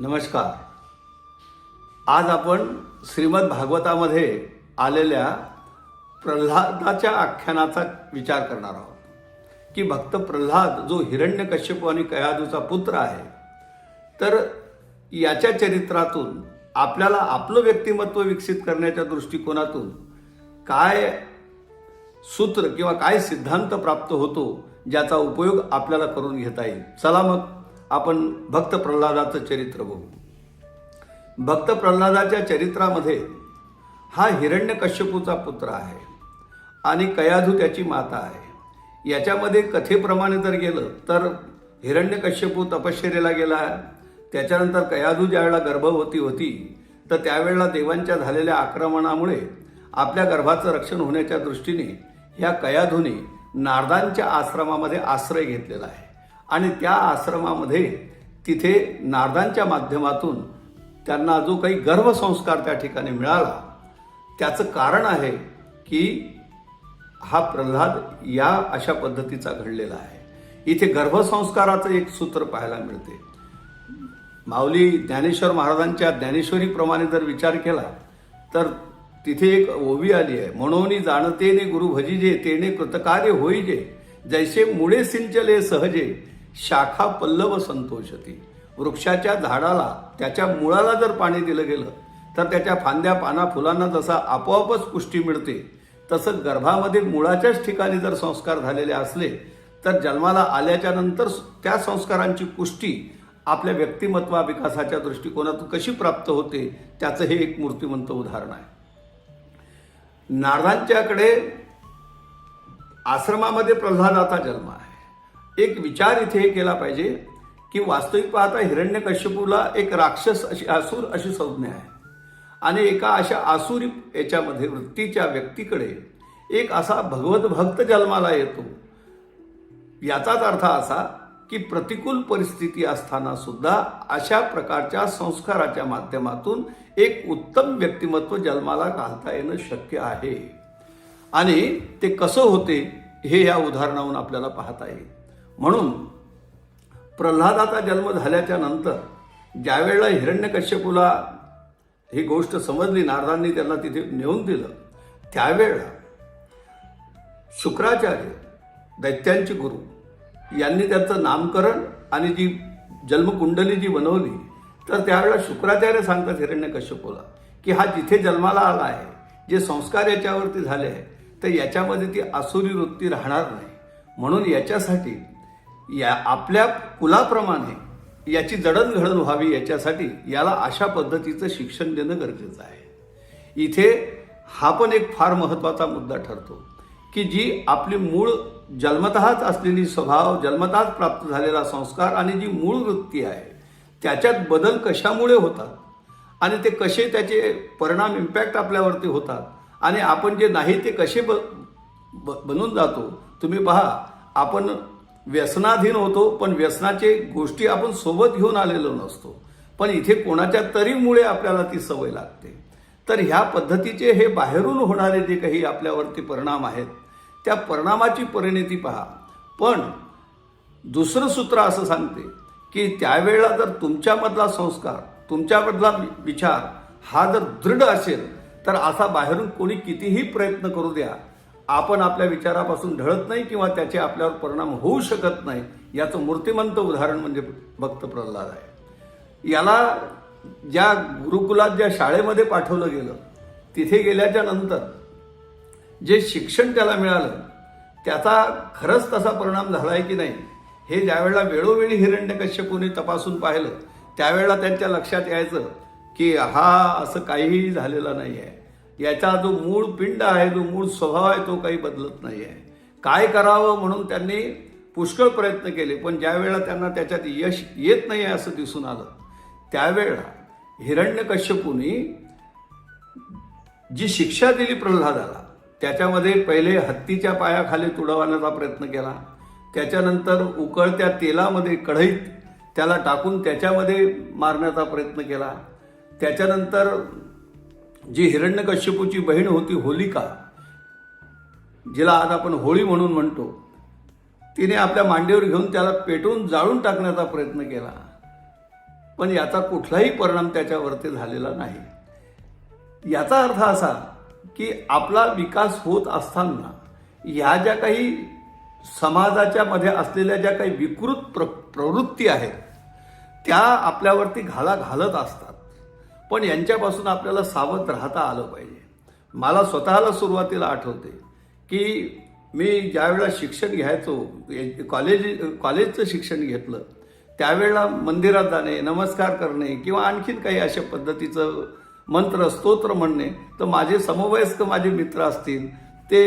नमस्कार. आज आपण श्रीमद भागवतामध्ये आलेल्या प्रल्हादाच्या आख्यानाचा विचार करणार आहोत की भक्त प्रल्हाद जो हिरण्यकश्यप आणि कयाधूचा पुत्र आहे, तर याच्या चरित्रातून आपल्याला आपलं व्यक्तिमत्व विकसित करण्याच्या दृष्टिकोनातून काय सूत्र किंवा काय सिद्धांत प्राप्त होतो ज्याचा उपयोग आपल्याला करून घेता येईल. चला मग आपण भक्त प्रल्हादाचं चरित्र बघू. भक्त प्रल्हादाच्या चरित्रामध्ये हा हिरण्यकश्यपूचा पुत्र आहे आणि कयाधू त्याची माता आहे. याच्यामध्ये कथेप्रमाणे जर गेलं तर हिरण्यकश्यपू तपश्चर्येला गेला. त्याच्यानंतर कयाधू ज्यावेळेला गर्भवती होती तर त्यावेळेला देवांच्या झालेल्या आक्रमणामुळे आपल्या गर्भाचं रक्षण होण्याच्या दृष्टीने ह्या कयाधूने नारदांच्या आश्रमामध्ये आश्रय घेतलेला आहे आणि त्या आश्रमामध्ये तिथे नारदांच्या माध्यमातून त्यांना जो काही गर्भसंस्कार त्या ठिकाणी मिळाला, त्याचं कारण आहे की हा प्रल्हाद या अशा पद्धतीचा घडलेला आहे. इथे गर्भसंस्काराचं एक सूत्र पाहायला मिळते. माऊली ज्ञानेश्वर महाराजांच्या ज्ञानेश्वरीप्रमाणे जर विचार केला तर तिथे एक ओवी आली आहे. म्हणून जाणते ने गुरु भजिजे तेने कृतकार्य होईजे, जैसे मुळे सिंचले सहजे शाखा पल्लव संतोषती. वृक्षाच्या झाडाला त्याच्या मुळाला जर पाणी दिलं गेलं तर त्याच्या फांद्या पाना फुलांना जसा आपोआपच पुष्टी मिळते, तसं गर्भामध्ये मुळाच्याच ठिकाणी जर संस्कार झालेले असले तर जन्माला आल्याच्या नंतर त्या संस्कारांची पुष्टी आपल्या व्यक्तिमत्वा विकासाच्या दृष्टिकोनातून कशी प्राप्त होते त्याचं हे एक मूर्तिमंत उदाहरण आहे. नारदांच्याकडे आश्रमामध्ये प्रल्हादाचा जन्म आहे. एक विचार इथे हे केला पाहिजे की वास्तविक पाहता हिरण्यकश्यपूला एक राक्षस असुर अशी संज्ञा आहे आणि एका अशा आसुरी याच्यामध्ये वृत्तीच्या व्यक्तीकडे एक असा भगवत भक्त जन्माला येतो. याचाच अर्थ असा की प्रतिकूल परिस्थिती असताना सुद्धा अशा प्रकारच्या संस्काराच्या माध्यमातून एक उत्तम व्यक्तिमत्व जन्माला घालता येणं शक्य आहे. आणि ते कसं होते हे या उदाहरणावरून आपल्याला पाहता येईल. म्हणून प्रल्हादाचा जन्म झाल्याच्या नंतर ज्यावेळेला हिरण्यकश्यपूला ही गोष्ट समजली, नारदांनी त्यांना तिथे नेऊन दिलं, त्यावेळेला शुक्राचार्य दैत्यांचे गुरु यांनी त्याचं नामकरण आणि जी जन्मकुंडली जी बनवली, तर त्यावेळेला शुक्राचार्य सांगतात हिरण्यकश्यपूला की हा जिथे जन्माला आला आहे, जे संस्कार याच्यावरती झाले आहे, तर याच्यामध्ये ती आसुरी वृत्ती राहणार नाही. म्हणून याच्यासाठी या आपल्या कुलाप्रमाणे याची जडणघडण व्हावी, याच्यासाठी याला अशा पद्धतीचं शिक्षण देणं गरजेचं आहे. इथे हा पण एक फार महत्त्वाचा मुद्दा ठरतो की जी आपली मूळ जन्मतःच असलेली स्वभाव, जन्मतःच प्राप्त झालेला संस्कार आणि जी मूळ वृत्ती आहे त्याच्यात बदल कशामुळे होतात आणि ते कसे त्याचे परिणाम इम्पॅक्ट आपल्यावरती होतात आणि आपण जे नाही ते कसे बनून जातो. तुम्ही पहा, आपण व्यसनाधीन होतो पण व्यसनाचे गोष्टी आपण सोबत घेऊन आलेलो नसतो, पण इथे कोणाच्या तरीमुळे आपल्याला ती सवय लागते. तर ह्या पद्धतीचे हे बाहेरून होणारे जे काही आपल्यावरती परिणाम आहेत त्या परिणामाची परिणती पहा. पण दुसरं सूत्र असं सांगते की त्यावेळेला जर तुमच्यामधला संस्कार, तुमच्यामधला विचार हा जर दृढ असेल तर असा बाहेरून कोणी कितीही प्रयत्न करू द्या, आपण आपल्या विचारापासून ढळत नाही किंवा त्याचे आपल्यावर परिणाम होऊ शकत नाही. याचं मूर्तिमंत उदाहरण म्हणजे भक्त प्रल्हाद आहे. याला ज्या गुरुकुलात ज्या शाळेमध्ये पाठवलं गेलं, तिथे गेल्याच्या नंतर जे शिक्षण त्याला मिळालं त्याचा खरंच तसा परिणाम झाला आहे की नाही हे ज्यावेळेला वेळोवेळी हिरण्यकश्यपूने तपासून पाहिलं त्यावेळेला त्यांच्या लक्षात यायचं की हा असं काहीही झालेलं नाही आहे. याचा जो मूळ पिंड आहे, जो मूळ स्वभाव आहे, तो काही बदलत नाही आहे. काय करावं म्हणून त्यांनी पुष्कळ प्रयत्न केले, पण ज्या वेळेला त्यांना त्याच्यात यश येत नाही आहे असं दिसून आलं, त्यावेळेला हिरण्यकश्यपूने जी शिक्षा दिली प्रल्हादाला त्याच्यामध्ये पहिले हत्तीच्या पायाखाली तुडवण्याचा प्रयत्न केला. त्याच्यानंतर उकळत्या तेलामध्ये कढईत त्याला टाकून त्याच्यामध्ये मारण्याचा प्रयत्न केला. त्याच्यानंतर जी हिरण्यकश्यपूची बहीण होती होलिका, जिला आज आपण होळी म्हणून म्हणतो, तिने आपल्या मांडीवर घेऊन त्याला पेटवून जाळून टाकण्याचा प्रयत्न केला. पण याचा कुठलाही परिणाम त्याच्यावरती झालेला नाही. याचा अर्थ असा की आपला विकास होत असताना ह्या ज्या काही समाजाच्या मध्ये असलेल्या ज्या काही विकृत प्रवृत्ती आहेत त्या आपल्यावरती घाला घालत असतात. पण यांच्यापासून आपल्याला सावध राहता आलं पाहिजे. मला स्वतःला सुरुवातीला आठवते की मी ज्यावेळेला शिक्षण घ्यायचो, कॉलेजचं शिक्षण घेतलं, त्यावेळेला मंदिरात जाणे, नमस्कार करणे किंवा आणखीन काही अशा पद्धतीचं मंत्र स्तोत्र म्हणणे, तर माझे समवयस्क माझे मित्र असतील ते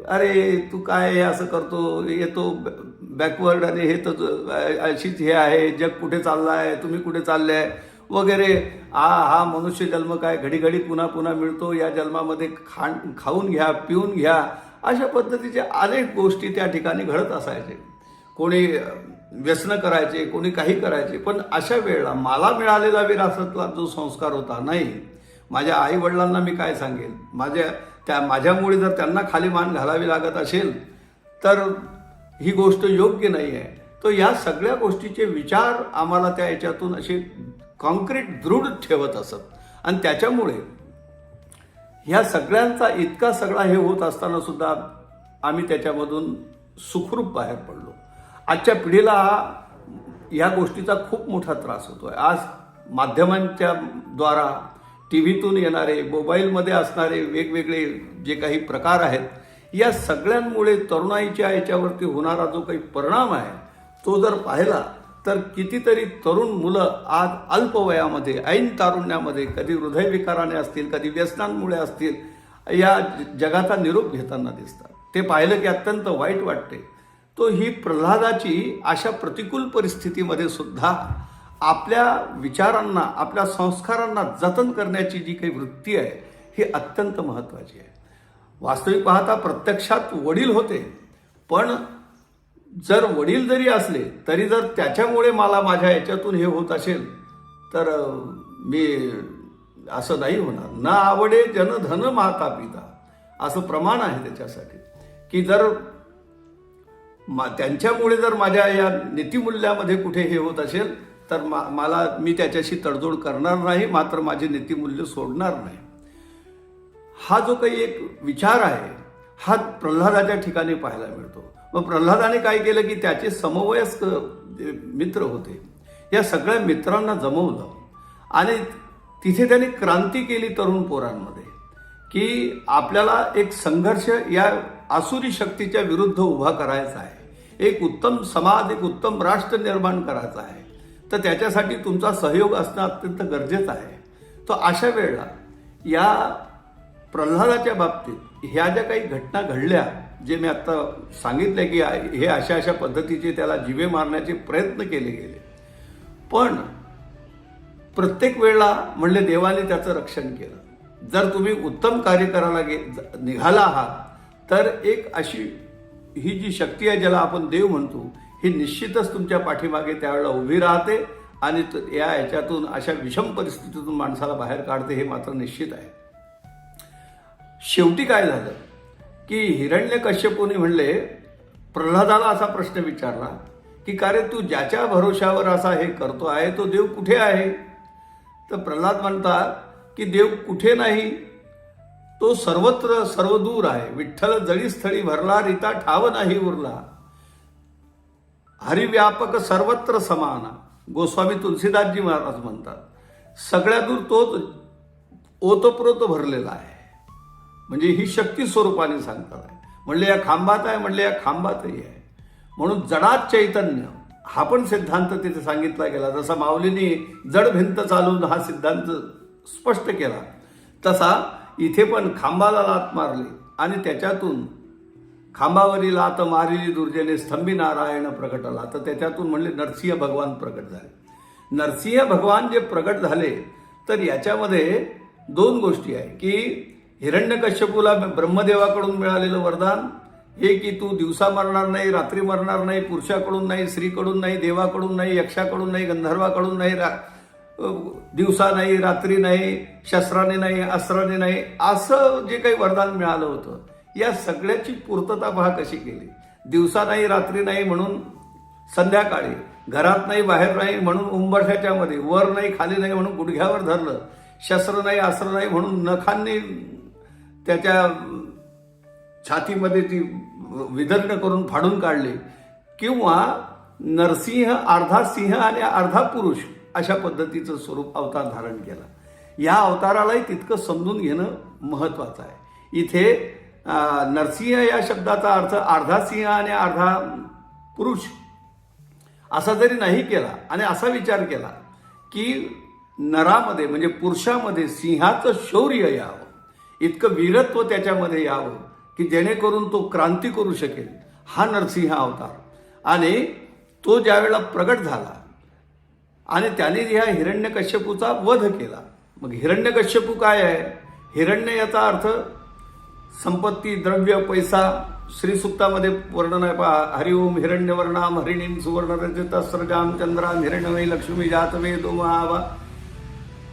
अरे तू काय हे असं करतो, येतो बॅकवर्ड आणि हे तर अशीच हे आहे, जग कुठे चाललं आहे, तुम्ही कुठे चालले आहे वगैरे, हा मनुष्य जन्म काय घडी घडी पुन्हा पुन्हा मिळतो, या जन्मामध्ये खाऊन घ्या पिऊन घ्या, अशा पद्धतीच्या अनेक गोष्टी त्या ठिकाणी घडत असायचे. कोणी व्यसन करायचे, कोणी काही करायचे. पण अशा वेळेला मला मिळालेला विरासतला जो संस्कार होता, नाही माझ्या आई वडिलांना मी काय सांगेल, माझ्यामुळे जर त्यांना खाली मान घालावी लागत असेल तर ही गोष्ट योग्य नाही आहे. तो या सगळ्या गोष्टीचे विचार आम्हाला त्या याच्यातून असे कॉन्क्रीट दृढ ठेवत असत. आणि त्याच्यामुळे ह्या सगळ्यांचा इतका सगळा हे होत असताना सुद्धा आम्ही त्याच्यामधून सुखरूप बाहेर पडलो. आजच्या पिढीला या गोष्टीचा खूप मोठा त्रास होतोय. आज माध्यमांच्या द्वारा, टी व्हीतून येणारे, मोबाईलमध्ये असणारे वेगवेगळे जे काही प्रकार आहेत, या सगळ्यांमुळे तरुणाईच्या याच्यावरती होणारा जो काही परिणाम आहे तो जर पाहिला तर कितीतरी तरुण मुलं आज अल्पवयामध्ये, ऐन तारुण्यामध्ये, कधी हृदयविकाराने असतील, कधी व्यसनांमुळे असतील, या जगाचा निरोप घेताना दिसतात. ते पाहिलं की अत्यंत वाईट वाटते. तो ही प्रल्हादाची अशा प्रतिकूल परिस्थितीमध्ये सुद्धा आपल्या विचारांना, आपल्या संस्कारांना जतन करण्याची जी काही वृत्ती आहे ही अत्यंत महत्त्वाची आहे. वास्तविक पाहता प्रत्यक्षात वडील होते, पण जर वडील जरी असले तरी जर त्याच्यामुळे मला माझ्या याच्यातून हे होत असेल तर मी असं नाही होणार. न आवडे जन धन माता पिता असं प्रमाण आहे त्याच्यासाठी की जर त्यांच्यामुळे जर माझ्या या नीतिमूल्यामध्ये कुठे हे होत असेल तर मी त्याच्याशी तडजोड करणार नाही, मात्र माझे नीतिमूल्य सोडणार नाही. हा जो काही एक विचार आहे हा प्रल्हादाच्या ठिकाणी पाहायला मिळतो. मग प्रल्हादाने काय केलं की त्याचे समवयस्क मित्र होते, या सगळ्या मित्रांना जमवलं आणि तिथे त्यांनी क्रांती केली तरुण पोरांमध्ये की आपल्याला एक संघर्ष या आसुरी शक्तीच्या विरुद्ध उभा करायचा आहे, एक उत्तम समाज, एक उत्तम राष्ट्र निर्माण करायचं आहे, तर त्याच्यासाठी तुमचा सहयोग असणं अत्यंत गरजेचं आहे. तो अशा वेळेला या प्रल्हादाच्या बाबतीत ह्या ज्या काही घटना घडल्या, जे मी आत्ता सांगितले की हे अशा अशा पद्धतीचे त्याला जीवे मारण्याचे प्रयत्न केले गेले, पण प्रत्येक वेळेला म्हणले देवाने त्याचं रक्षण केलं. जर तुम्ही उत्तम कार्य करायला निघाला आहात तर एक अशी ही जी शक्ती आहे ज्याला आपण देव म्हणतो, ही निश्चितच तुमच्या पाठीमागे त्यावेळेला उभी राहते आणि या ह्याच्यातून अशा विषम परिस्थितीतून माणसाला बाहेर काढते, हे मात्र निश्चित आहे. शेवटी काय झालं की हिरण्यकश्यपूने म्हणले, प्रल्हादाला असा प्रश्न विचारला की का रे तू ज्याच्या भरोशावर असा हे करतो आहे तो देव कुठे आहे? तर प्रल्हाद म्हणतात की देव कुठे नाही, तो सर्वत्र सर्वदूर आहे. विठ्ठल जळीस्थळी भरला, रीता ठाव नाही उरला, हरिव्यापक सर्वत्र समाना. गोस्वामी तुलसीदासजी महाराज म्हणतात, सगळ्या दूर तोच ओतप्रोत भरलेला आहे. म्हणजे ही शक्ती स्वरूपाने सांगतात आहे. म्हणले या खांबात आहे, म्हणले या खांबातही आहे. म्हणून जडात चैतन्य हा पण सिद्धांत तिथे सांगितला गेला. जसा माऊलींनी जड भिंत चालून हा सिद्धांत स्पष्ट केला, तसा इथे पण खांबाला लात मारली आणि त्याच्यातून खांबावरील लात मारिली दुर्जने स्तंभी नारायण प्रगटला. तर त्याच्यातून म्हणले नरसिंह भगवान प्रगट झाले. नरसिंह भगवान जे प्रगट झाले तर याच्यामध्ये दोन गोष्टी आहे की हिरण्यकश्यपूला ब्रह्मदेवाकडून मिळालेलं वरदान हे की तू दिवसा मरणार नाही, रात्री मरणार नाही, पुरुषाकडून नाही, स्त्रीकडून नाही, देवाकडून नाही, यक्षाकडून नाही, गंधर्वाकडून नाही, दिवसा नाही, रात्री नाही, शस्त्राने नाही, अस्त्राने नाही, असं जे काही वरदान मिळालं होतं, या सगळ्याची पूर्तता पहा कशी केली. दिवसा नाही, रात्री नाही म्हणून संध्याकाळी घरात नाही बाहेर नाही म्हणून उंबरठ्याच्या मध्ये, वर नाही खाली नाही म्हणून गुडघ्यावर धरलं, शस्त्र नाही अस्त्र नाही म्हणून नखांनी त्याच्या छातीमध्ये ती विदर्भ करून फाडून काढली, किंवा नरसिंह अर्धा सिंह आणि अर्धा पुरुष अशा पद्धतीचं स्वरूप अवतार धारण केला. या अवतारालाही तितकं समजून घेणं महत्वाचं आहे. इथे नरसिंह या शब्दाचा अर्थ अर्धा सिंह आणि अर्धा पुरुष असा जरी नाही केला आणि असा विचार केला की नरामध्ये म्हणजे पुरुषामध्ये सिंहाचं शौर्य यावं, इतकं वीरत्व त्याच्यामध्ये यावं की जेणेकरून तो क्रांती करू शकेल, हा नरसिंह अवतार. आणि तो ज्यावेळेला प्रगट झाला आणि त्याने ह्या हिरण्यकश्यपूचा वध केला. मग हिरण्यकश्यपू काय आहे? हिरण्य याचा अर्थ संपत्ती, द्रव्य, पैसा. श्रीसुक्तामध्ये वर्णन आहे पहा, हरिओम हिरण्यवर्णाम हरिणीम सुवर्णरजतस्रजाम चंद्राम हिरण्यमयी लक्ष्मी जातवे दोमावा.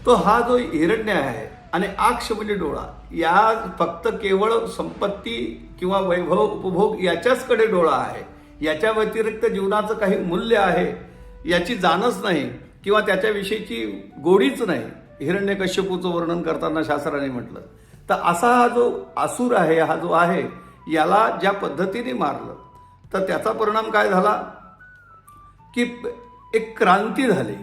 तो हा जो हिरण्य आहे आणि आक्ष म्हणजे डोळा, या फक्त केवळ संपत्ती किंवा वैभव उपभोग याच्याचकडे डोळा आहे. याच्या व्यतिरिक्त जीवनाचं काही मूल्य आहे याची जाणच नाही किंवा त्याच्याविषयीची गोडीच नाही. हिरण्यकश्यपूचं वर्णन करताना शास्त्राने म्हटलं. तर असा हा जो असुर आहे, हा जो आहे, याला ज्या पद्धतीने मारलं तर त्याचा परिणाम काय झाला की एक क्रांती झाली,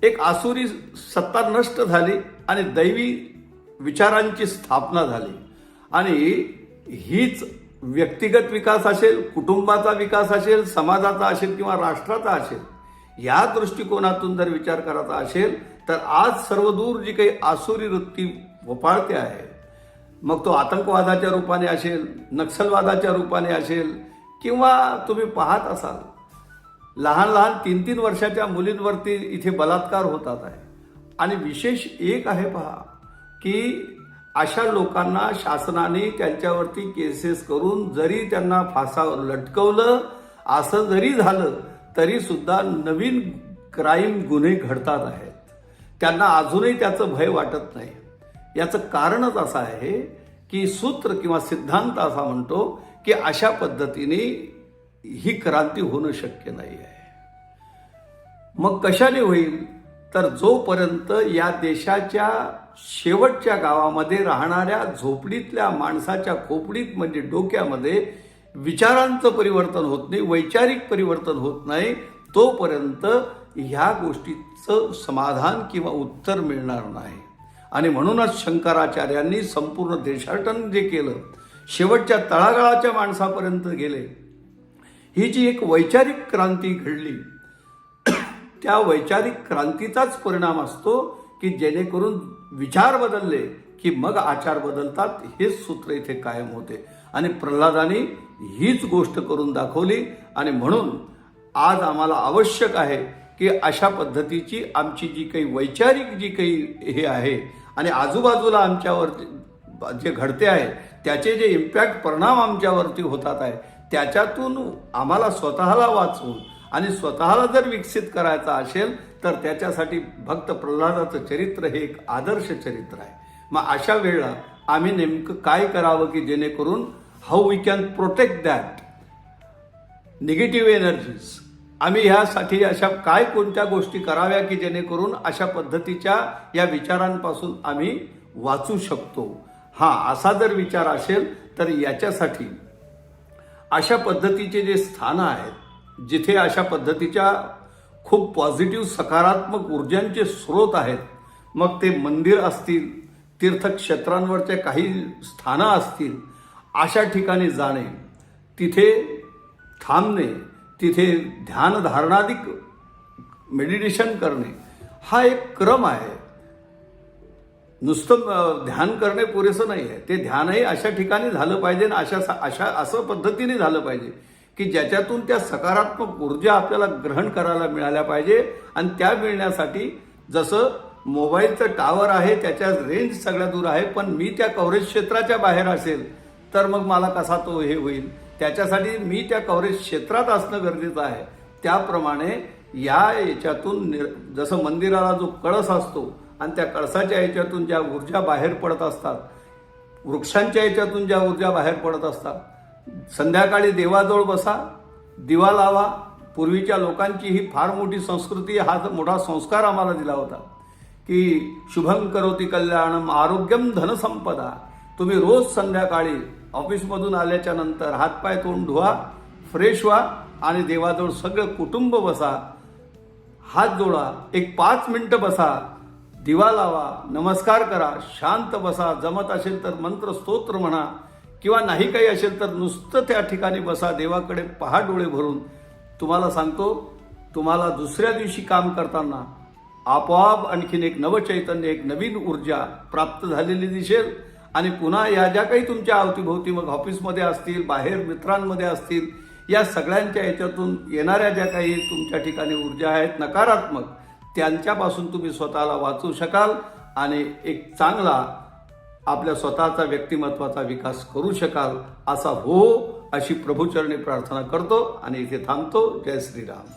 एक आसुरी सत्ता नष्ट झाली आणि दैवी विचारांची स्थापना झाली. आणि हीच व्यक्तिगत विकास असेल, कुटुंबाचा विकास असेल, समाजाचा असेल किंवा राष्ट्राचा असेल, या दृष्टिकोनातून जर विचार करायचा असेल तर आज सर्वदूर जी काही आसुरी वृत्ती वपाळते आहे, मग तो आतंकवादाच्या रूपाने असेल, नक्षलवादाच्या रूपाने असेल, किंवा तुम्ही पाहत असाल लहान लहान 3-3 वर्षाच्या मुलींवरती इथे बलात्कार होतात आहे. आणि विशेष एक आहे पहा की अशा लोकांना शासनाने त्यांच्यावरती केसेस करून जरी त्यांना फासावर लटकवलं, असं जरी झालं तरी सुद्धा नवीन क्राईम गुन्हे घडतात आहेत. त्यांना अजूनही त्याचं भय वाटत नाही. याचं कारणच असं आहे की सूत्र किंवा सिद्धांत असा म्हणतो की अशा पद्धतीने ही क्रांती होणं शक्य नाही आहे. मग कशाने होईल? तर जोपर्यंत या देशाच्या शेवटच्या गावामध्ये राहणाऱ्या झोपडीतल्या माणसाच्या खोपडीत म्हणजे डोक्यामध्ये विचारांचं परिवर्तन होत नाही, वैचारिक परिवर्तन होत नाही, तोपर्यंत ह्या गोष्टीचं समाधान किंवा उत्तर मिळणार नाही. आणि म्हणूनच शंकराचार्यांनी संपूर्ण देशाटन जे केलं, शेवटच्या तळागाळाच्या माणसापर्यंत गेले, ही जी एक वैचारिक क्रांती घडली, त्या वैचारिक क्रांतीचाच परिणाम असतो की जेणेकरून विचार बदलले की मग आचार बदलतात. हेच सूत्र इथे कायम होते. आणि प्रल्हादाने हीच गोष्ट करून दाखवली. आणि म्हणून आज आम्हाला आवश्यक आहे की अशा पद्धतीची आमची जी काही वैचारिक जी काही हे आहे आणि आजूबाजूला आमच्यावर जे घडते आहे त्याचे जे इम्पॅक्ट परिणाम आमच्यावरती होतात आहे, त्याच्यातून आम्हाला स्वतःला वाचवून आणि स्वतःला जर विकसित करायचा असेल तर त्याच्यासाठी भक्त प्रल्हादाचं चरित्र हे एक आदर्श चरित्र आहे. मग अशा वेळेला आम्ही नेमकं काय करावं की जेणेकरून how we can protect that negative energies, आम्ही ह्यासाठी अशा काय कोणत्या गोष्टी कराव्या की जेणेकरून अशा पद्धतीच्या या विचारांपासून आम्ही वाचू शकतो. असा जर विचार असेल तर याच्यासाठी अशा पद्धतीचे जे स्थानं आहेत जिथे अशा पद्धतीच्या खूप पॉझिटिव्ह सकारात्मक ऊर्जांचे स्रोत आहेत, मग ते मंदिर असतील, तीर्थक्षेत्रांवरचे काही स्थानं असतील, अशा ठिकाणी जाणे, तिथे थांबणे, तिथे ध्यानधारणाधिक मेडिटेशन करणे हा एक क्रम आहे. नुसतं ध्यान करणे पुरेसं नाही आहे. ते ध्यानही अशा ठिकाणी झालं पाहिजे आणि असं पद्धतीने झालं पाहिजे की ज्याच्यातून त्या सकारात्मक ऊर्जा आपल्याला ग्रहण करायला मिळाल्या पाहिजे. आणि त्या मिळण्यासाठी जसं मोबाईलचं टावर आहे त्याच्या रेंज सगळ्या दूर आहे, पण मी त्या कव्हरेज क्षेत्राच्या बाहेर असेल तर मग मला कसा तो हे होईल. त्याच्यासाठी मी त्या कव्हरेज क्षेत्रात असणं गरजेचं आहे. त्याप्रमाणे याच्यातून जसं मंदिराला जो कळस असतो आणि त्या कळसाच्या याच्यातून ज्या ऊर्जा बाहेर पडत असतात, वृक्षांच्या याच्यातून ज्या ऊर्जा बाहेर पडत असतात, संध्याकाळी देवाजवळ बसा, दिवा लावा, पूर्वीच्या लोकांची ही फार मोठी संस्कृती, हा मोठा संस्कार आम्हाला दिला होता की शुभं करोति कल्याणम आरोग्यम धनसंपदा. तुम्ही रोज संध्याकाळी ऑफिसमधून आल्याच्या नंतर हातपाय तोंड धुवा, फ्रेश व्हा आणि देवाजवळ सगळं कुटुंब बसा, हात जोडा, एक 5 मिनिटं बसा, दिवा लावा, नमस्कार करा, शांत बसा. जमत असेल तर मंत्र स्तोत्र म्हणा किंवा नाही काही असेल तर नुसतं त्या ठिकाणी बसा, देवाकडे पहा डोळे भरून. तुम्हाला सांगतो, तुम्हाला दुसऱ्या दिवशी काम करताना आपोआप आणखीन एक नवचैतन्य, एक नवीन ऊर्जा प्राप्त झालेली दिसेल. आणि पुन्हा या ज्या काही तुमच्या अवतीभोवती, मग ऑफिसमध्ये असतील, बाहेर मित्रांमध्ये असतील, या सगळ्यांच्या याच्यातून येणाऱ्या ज्या काही तुमच्या ठिकाणी ऊर्जा आहेत नकारात्मक, त्यांच्यापासून तुम्ही स्वतःला वाचवू शकाल आणि एक चांगला आपल्या स्वतःचा व्यक्तिमत्वाचा विकास करू शकाल. असा हो अशी प्रभूचरणी प्रार्थना करतो आणि इथे थांबतो. जय श्रीराम.